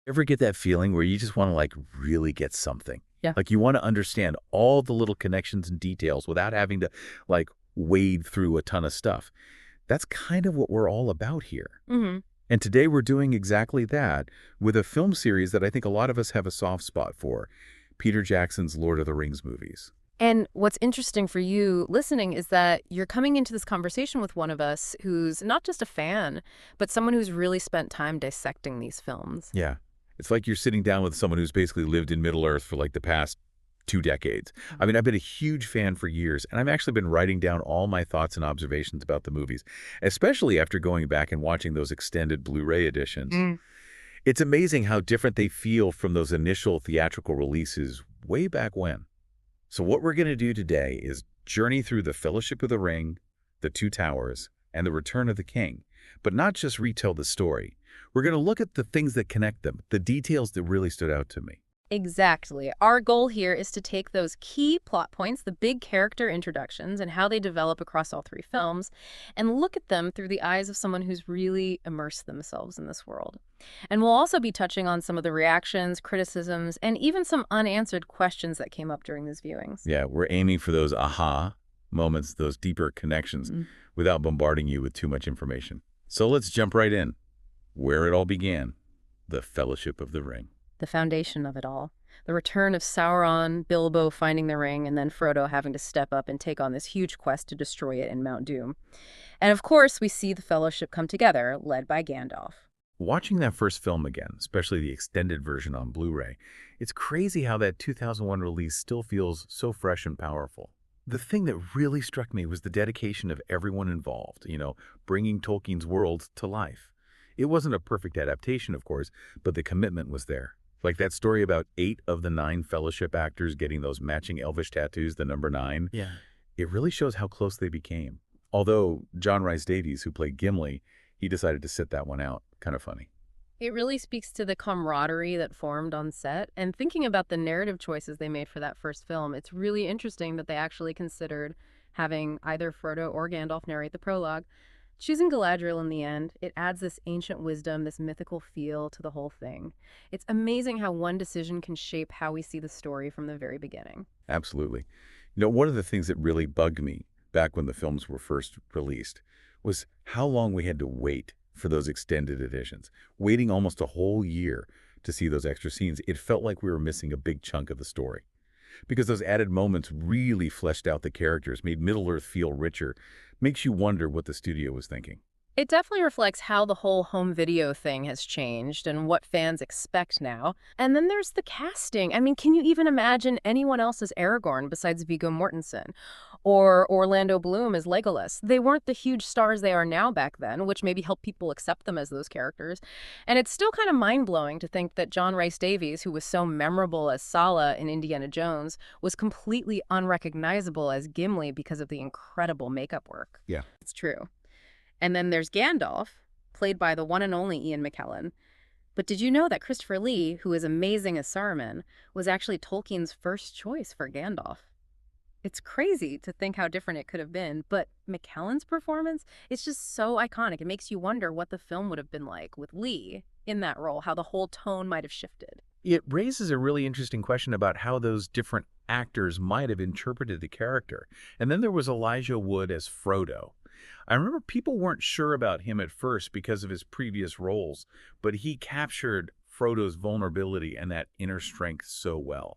Ever get that feeling where you just want to like really get something? Yeah. Like you want to understand all the little connections and details without having to like wade through a ton of stuff. That's kind of what we're all about here. hmm And today we're doing exactly that with a film series that I think a lot of us have a soft spot for, Peter Jackson's Lord of the Rings movies. And what's interesting for you listening is that you're coming into this conversation with one of us who's not just a fan, but someone who's really spent time dissecting these films. Yeah. It's like you're sitting down with someone who's basically lived in Middle-earth for like the past 2 decades. I mean, I've been a huge fan for years, and I've actually been writing down all my thoughts and observations about the movies, especially after going back and watching those extended Blu-ray editions. Mm. It's amazing how different they feel from those initial theatrical releases way back when. So what we're going to do today is journey through the Fellowship of the Ring, the Two Towers, and the Return of the King, but not just retell the story. We're going to look at the things that connect them, the details that really stood out to me. Exactly. Our goal here is to take those key plot points, the big character introductions, and how they develop across all three films, and look at them through the eyes of someone who's really immersed themselves in this world. And we'll also be touching on some of the reactions, criticisms, and even some unanswered questions that came up during these viewings. Yeah, we're aiming for those aha moments, those deeper connections, without bombarding you with too much information. So let's jump right in. Where it all began, the Fellowship of the Ring. The foundation of it all. The return of Sauron, Bilbo finding the ring, and then Frodo having to step up and take on this huge quest to destroy it in Mount Doom. And of course, we see the Fellowship come together, led by Gandalf. Watching that first film again, especially the extended version on Blu-ray, it's crazy how that 2001 release still feels so fresh and powerful. The thing that really struck me was the dedication of everyone involved, bringing Tolkien's world to life. It wasn't a perfect adaptation, of course, but the commitment was there. Like that story about 8 of the 9 Fellowship actors getting those matching elvish tattoos, the number 9. Yeah. It really shows how close they became. Although John Rhys Davies, who played Gimli, he decided to sit that one out. Kind of funny. It really speaks to the camaraderie that formed on set. And thinking about the narrative choices they made for that first film, it's really interesting that they actually considered having either Frodo or Gandalf narrate the prologue. Choosing Galadriel in the end, it adds this ancient wisdom, this mythical feel to the whole thing. It's amazing how one decision can shape how we see the story from the very beginning. Absolutely. One of the things that really bugged me back when the films were first released was how long we had to wait for those extended editions. Waiting almost a whole year to see those extra scenes, it felt like we were missing a big chunk of the story. Because those added moments really fleshed out the characters, made Middle-earth feel richer, makes you wonder what the studio was thinking. It definitely reflects how the whole home video thing has changed and what fans expect now. And then there's the casting. I mean, can you even imagine anyone else as Aragorn besides Viggo Mortensen? Or Orlando Bloom as Legolas? They weren't the huge stars they are now back then, which maybe helped people accept them as those characters. And it's still kind of mind-blowing to think that John Rhys Davies, who was so memorable as Sala in Indiana Jones, was completely unrecognizable as Gimli because of the incredible makeup work. Yeah. It's true. And then there's Gandalf, played by the one and only Ian McKellen. But did you know that Christopher Lee, who is amazing as Saruman, was actually Tolkien's first choice for Gandalf? It's crazy to think how different it could have been, but McKellen's performance is just so iconic. It makes you wonder what the film would have been like with Lee in that role, how the whole tone might have shifted. It raises a really interesting question about how those different actors might have interpreted the character. And then there was Elijah Wood as Frodo. I remember people weren't sure about him at first because of his previous roles, but he captured Frodo's vulnerability and that inner strength so well.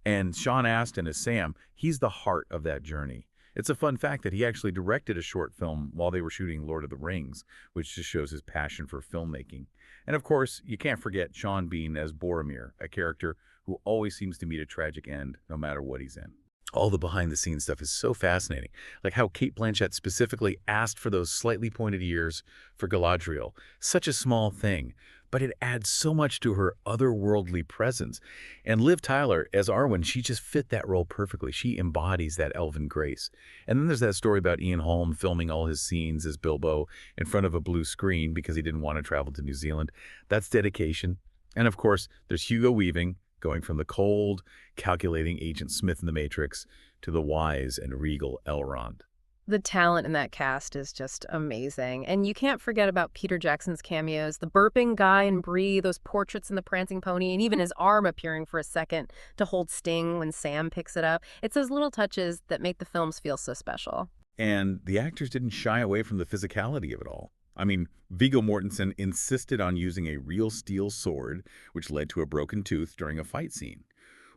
And Sean Astin as Sam, he's the heart of that journey. It's a fun fact that he actually directed a short film while they were shooting Lord of the Rings, which just shows his passion for filmmaking. And of course, you can't forget Sean Bean as Boromir, a character who always seems to meet a tragic end no matter what he's in. All the behind-the-scenes stuff is so fascinating, like how Cate Blanchett specifically asked for those slightly pointed ears for Galadriel. Such a small thing, but it adds so much to her otherworldly presence. And Liv Tyler as Arwen, she just fit that role perfectly. She embodies that elven grace. And then there's that story about Ian Holm filming all his scenes as Bilbo in front of a blue screen because he didn't want to travel to New Zealand. That's dedication. And of course, there's Hugo Weaving, going from the cold, calculating Agent Smith in The Matrix to the wise and regal Elrond. The talent in that cast is just amazing. And you can't forget about Peter Jackson's cameos, the burping guy in Bree, those portraits in the prancing pony, and even his arm appearing for a second to hold Sting when Sam picks it up. It's those little touches that make the films feel so special. And the actors didn't shy away from the physicality of it all. I mean, Viggo Mortensen insisted on using a real steel sword, which led to a broken tooth during a fight scene.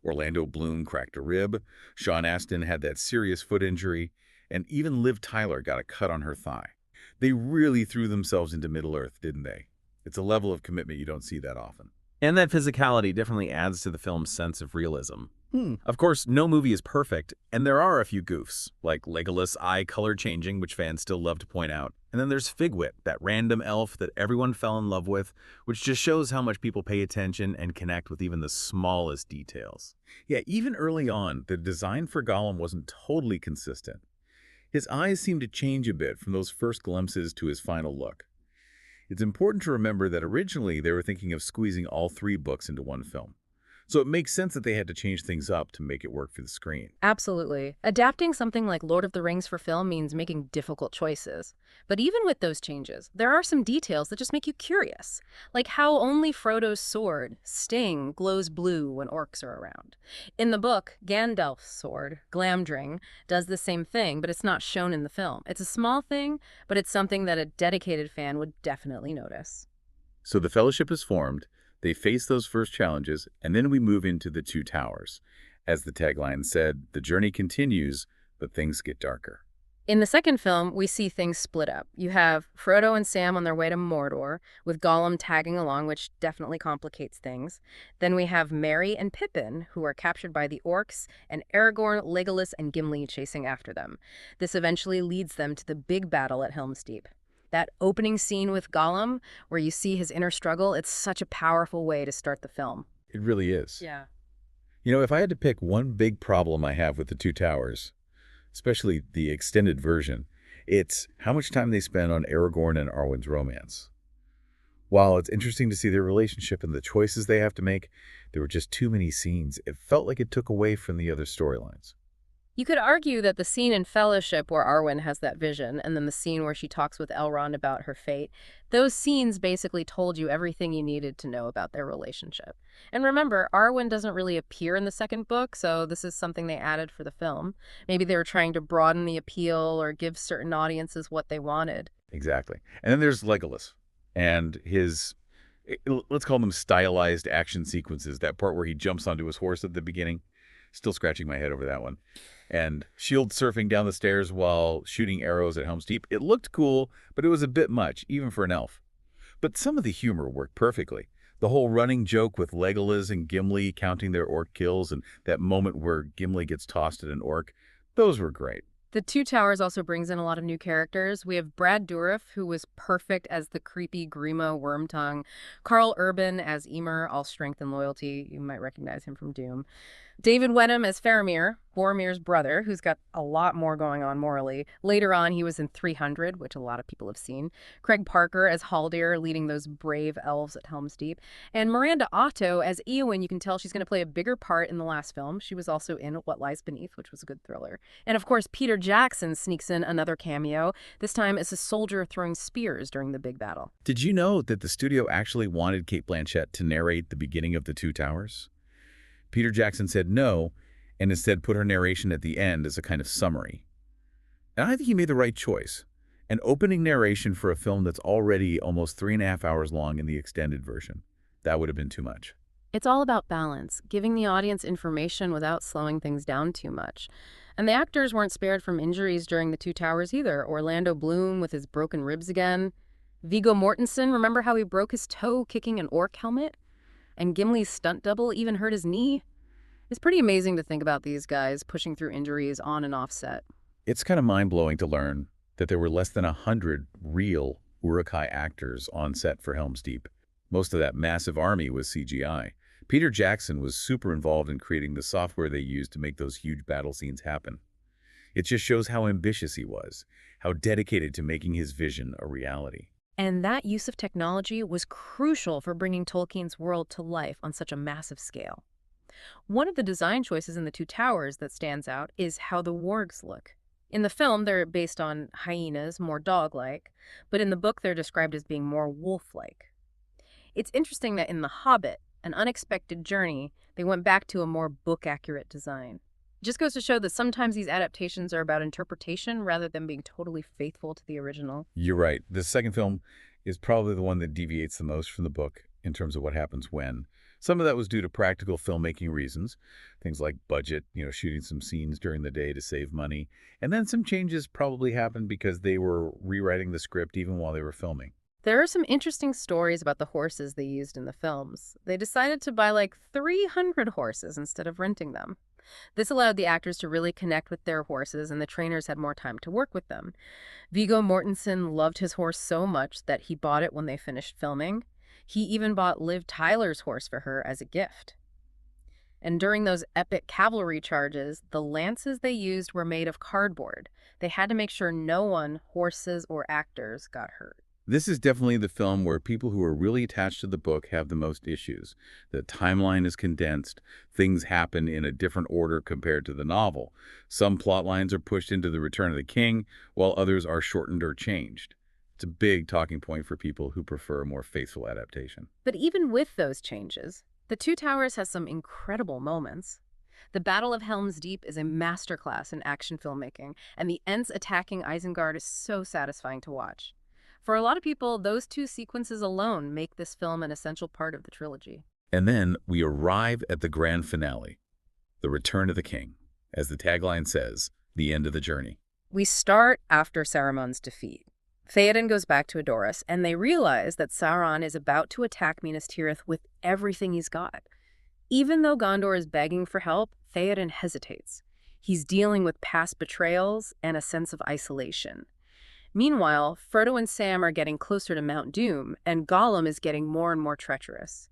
Orlando Bloom cracked a rib, Sean Astin had that serious foot injury, and even Liv Tyler got a cut on her thigh. They really threw themselves into Middle-earth, didn't they? It's a level of commitment you don't see that often. And that physicality definitely adds to the film's sense of realism. Of course, no movie is perfect, and there are a few goofs, like Legolas' eye color changing, which fans still love to point out. And then there's Figwit, that random elf that everyone fell in love with, which just shows how much people pay attention and connect with even the smallest details. Yeah, even early on, the design for Gollum wasn't totally consistent. His eyes seemed to change a bit from those first glimpses to his final look. It's important to remember that originally they were thinking of squeezing all 3 books into one film. So it makes sense that they had to change things up to make it work for the screen. Absolutely. Adapting something like Lord of the Rings for film means making difficult choices. But even with those changes, there are some details that just make you curious. Like how only Frodo's sword, Sting, glows blue when orcs are around. In the book, Gandalf's sword, Glamdring, does the same thing, but it's not shown in the film. It's a small thing, but it's something that a dedicated fan would definitely notice. So the Fellowship is formed, they face those first challenges, and then we move into the Two Towers. As the tagline said, the journey continues, but things get darker. In the second film, we see things split up. You have Frodo and Sam on their way to Mordor, with Gollum tagging along, which definitely complicates things. Then we have Merry and Pippin, who are captured by the orcs, and Aragorn, Legolas, and Gimli chasing after them. This eventually leads them to the big battle at Helm's Deep. That opening scene with Gollum, where you see his inner struggle, it's such a powerful way to start the film. It really is. Yeah. You know, if I had to pick one big problem I have with the Two Towers, especially the extended version, it's how much time they spend on Aragorn and Arwen's romance. While it's interesting to see their relationship and the choices they have to make, there were just too many scenes. It felt like it took away from the other storylines. You could argue that the scene in Fellowship where Arwen has that vision, and then the scene where she talks with Elrond about her fate, those scenes basically told you everything you needed to know about their relationship. And remember, Arwen doesn't really appear in the second book, so this is something they added for the film. Maybe they were trying to broaden the appeal or give certain audiences what they wanted. Exactly. And then there's Legolas and his, let's call them stylized action sequences. That part where he jumps onto his horse at the beginning. Still scratching my head over that one. And shield surfing down the stairs while shooting arrows at Helm's Deep. It looked cool, but it was a bit much, even for an elf. But some of the humor worked perfectly. The whole running joke with Legolas and Gimli counting their orc kills and that moment where Gimli gets tossed at an orc, those were great. The Two Towers also brings in a lot of new characters. We have Brad Dourif, who was perfect as the creepy Grima Wormtongue. Carl Urban as Emer, all strength and loyalty. You might recognize him from Doom. David Wenham as Faramir, Boromir's brother, who's got a lot more going on morally. Later on, he was in 300, which a lot of people have seen. Craig Parker as Haldir, leading those brave elves at Helm's Deep. And Miranda Otto as Eowyn. You can tell she's going to play a bigger part in the last film. She was also in What Lies Beneath, which was a good thriller. And of course, Peter Jackson sneaks in another cameo, this time as a soldier throwing spears during the big battle. Did you know that the studio actually wanted Cate Blanchett to narrate the beginning of The Two Towers? Peter Jackson said no, and instead put her narration at the end as a kind of summary. And I think he made the right choice. An opening narration for a film that's already almost 3.5 hours long in the extended version. That would have been too much. It's all about balance, giving the audience information without slowing things down too much. And the actors weren't spared from injuries during The Two Towers either. Orlando Bloom with his broken ribs again. Viggo Mortensen, remember how he broke his toe kicking an orc helmet? And Gimli's stunt double even hurt his knee. It's pretty amazing to think about these guys pushing through injuries on and off set. It's kind of mind-blowing to learn that there were less than 100 real Uruk-hai actors on set for Helm's Deep. Most of that massive army was CGI. Peter Jackson was super involved in creating the software they used to make those huge battle scenes happen. It just shows how ambitious he was, how dedicated to making his vision a reality. And that use of technology was crucial for bringing Tolkien's world to life on such a massive scale. One of the design choices in The Two Towers that stands out is how the wargs look. In the film, they're based on hyenas, more dog-like, but in the book, they're described as being more wolf-like. It's interesting that in The Hobbit, An Unexpected Journey, they went back to a more book-accurate design. It just goes to show that sometimes these adaptations are about interpretation rather than being totally faithful to the original. You're right. The second film is probably the one that deviates the most from the book in terms of what happens when. Some of that was due to practical filmmaking reasons, things like budget, shooting some scenes during the day to save money. And then some changes probably happened because they were rewriting the script even while they were filming. There are some interesting stories about the horses they used in the films. They decided to buy like 300 horses instead of renting them. This allowed the actors to really connect with their horses, and the trainers had more time to work with them. Viggo Mortensen loved his horse so much that he bought it when they finished filming. He even bought Liv Tyler's horse for her as a gift. And during those epic cavalry charges, the lances they used were made of cardboard. They had to make sure no one, horses or actors, got hurt. This is definitely the film where people who are really attached to the book have the most issues. The timeline is condensed. Things happen in a different order compared to the novel. Some plot lines are pushed into The Return of the King, while others are shortened or changed. It's a big talking point for people who prefer a more faithful adaptation. But even with those changes, The Two Towers has some incredible moments. The Battle of Helm's Deep is a masterclass in action filmmaking, and the Ents attacking Isengard is so satisfying to watch. For a lot of people, those two sequences alone make this film an essential part of the trilogy. And then we arrive at the grand finale, The Return of the King. As the tagline says, the end of the journey. We start after Saruman's defeat. Theoden goes back to Edoras, and they realize that Sauron is about to attack Minas Tirith with everything he's got. Even though Gondor is begging for help, Theoden hesitates. He's dealing with past betrayals and a sense of isolation. Meanwhile, Frodo and Sam are getting closer to Mount Doom, and Gollum is getting more and more treacherous.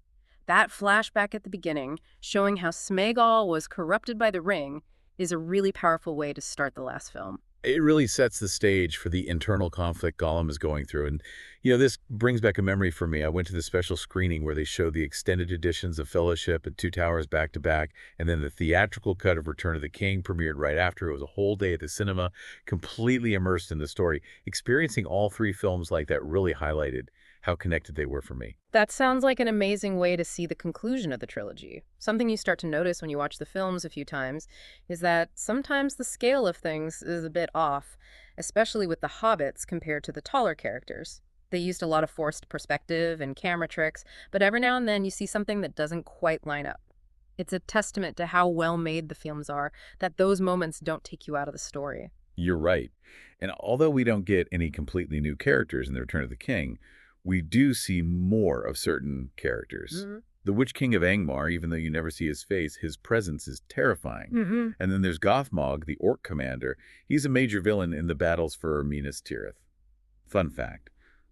That flashback at the beginning, showing how Sméagol was corrupted by the ring, is a really powerful way to start the last film. It really sets the stage for the internal conflict Gollum is going through. And, this brings back a memory for me. I went to the special screening where they showed the extended editions of Fellowship and Two Towers back to back, and then the theatrical cut of Return of the King premiered right after. It was a whole day at the cinema, completely immersed in the story. Experiencing all three films like that really highlighted how connected they were for me. That sounds like an amazing way to see the conclusion of the trilogy. Something you start to notice when you watch the films a few times is that sometimes the scale of things is a bit off, especially with the hobbits compared to the taller characters. They used a lot of forced perspective and camera tricks, but every now and then you see something that doesn't quite line up. It's a testament to how well made the films are, that those moments don't take you out of the story. You're right. And although we don't get any completely new characters in The Return of the King, we do see more of certain characters. The Witch King of Angmar, even though you never see his face, his presence is terrifying. And then there's Gothmog, the orc commander. He's a major villain in the battles for Minas Tirith. Fun fact,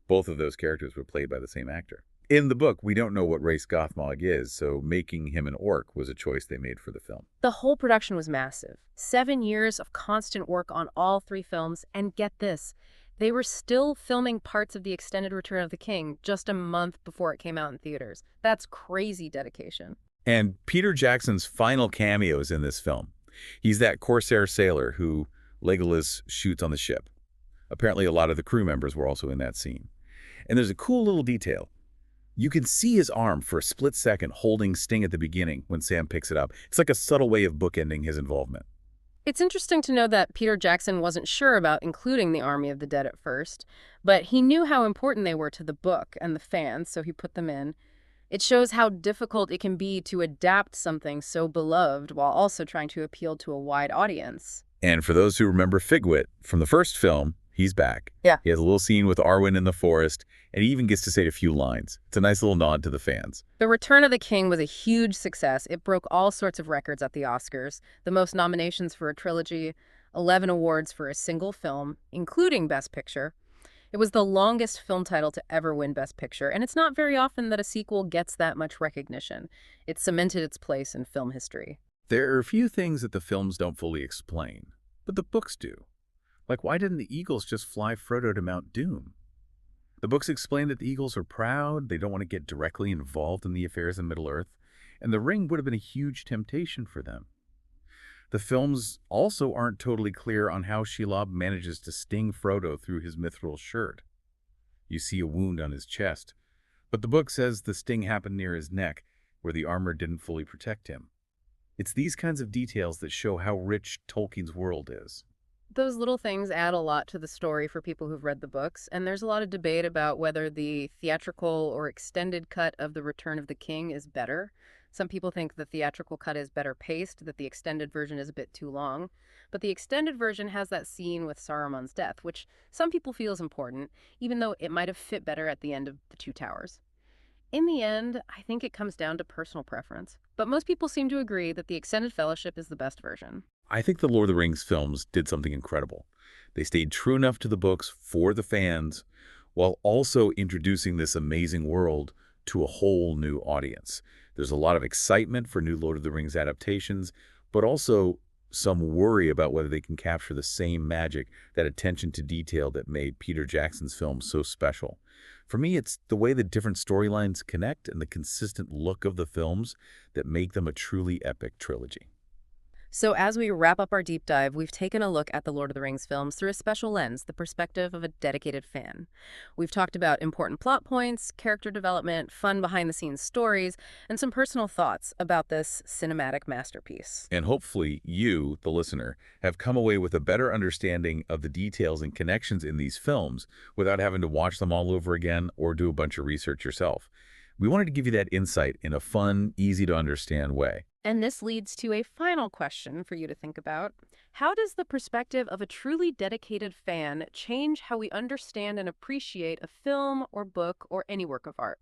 both of those characters were played by the same actor. In the book, we don't know what race Gothmog is, so making him an orc was a choice they made for the film. The whole production was massive. 7 years of constant work on all three films, and get this, they were still filming parts of the extended Return of the King just a month before it came out in theaters. That's crazy dedication. And Peter Jackson's final cameo is in this film. He's that Corsair sailor who Legolas shoots on the ship. Apparently a lot of the crew members were also in that scene. And there's a cool little detail. You can see his arm for a split second holding Sting at the beginning when Sam picks it up. It's like a subtle way of bookending his involvement. It's interesting to know that Peter Jackson wasn't sure about including the Army of the Dead at first, but he knew how important they were to the book and the fans, so he put them in. It shows how difficult it can be to adapt something so beloved while also trying to appeal to a wide audience. And for those who remember Figwit from the first film, he's back. Yeah. He has a little scene with Arwen in the forest, and he even gets to say a few lines. It's a nice little nod to the fans. The Return of the King was a huge success. It broke all sorts of records at the Oscars. The most nominations for a trilogy, 11 awards for a single film, including Best Picture. It was the longest film title to ever win Best Picture, and it's not very often that a sequel gets that much recognition. It cemented its place in film history. There are a few things that the films don't fully explain, but the books do. Like, why didn't the Eagles just fly Frodo to Mount Doom? The books explain that the Eagles are proud, they don't want to get directly involved in the affairs of Middle-earth, and the ring would have been a huge temptation for them. The films also aren't totally clear on how Shelob manages to sting Frodo through his mithril shirt. You see a wound on his chest, but the book says the sting happened near his neck, where the armor didn't fully protect him. It's these kinds of details that show how rich Tolkien's world is. Those little things add a lot to the story for people who've read the books, and there's a lot of debate about whether the theatrical or extended cut of The Return of the King is better. Some people think the theatrical cut is better paced, that the extended version is a bit too long. But the extended version has that scene with Saruman's death, which some people feel is important, even though it might have fit better at the end of The Two Towers. In the end, I think it comes down to personal preference. But most people seem to agree that the extended fellowship is the best version. I think the Lord of the Rings films did something incredible. They stayed true enough to the books for the fans, while also introducing this amazing world to a whole new audience. There's a lot of excitement for new Lord of the Rings adaptations, but also some worry about whether they can capture the same magic, that attention to detail that made Peter Jackson's films so special. For me, it's the way the different storylines connect and the consistent look of the films that make them a truly epic trilogy. So, as we wrap up our deep dive, we've taken a look at the Lord of the Rings films through a special lens, the perspective of a dedicated fan. We've talked about important plot points, character development, fun behind the scenes stories, and some personal thoughts about this cinematic masterpiece. And hopefully you, the listener, have come away with a better understanding of the details and connections in these films without having to watch them all over again or do a bunch of research yourself. We wanted to give you that insight in a fun, easy to understand way. And this leads to a final question for you to think about. How does the perspective of a truly dedicated fan change how we understand and appreciate a film or book or any work of art?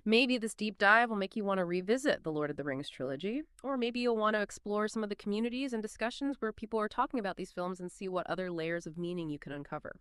Maybe this deep dive will make you want to revisit the Lord of the Rings trilogy, or maybe you'll want to explore some of the communities and discussions where people are talking about these films and see what other layers of meaning you can uncover.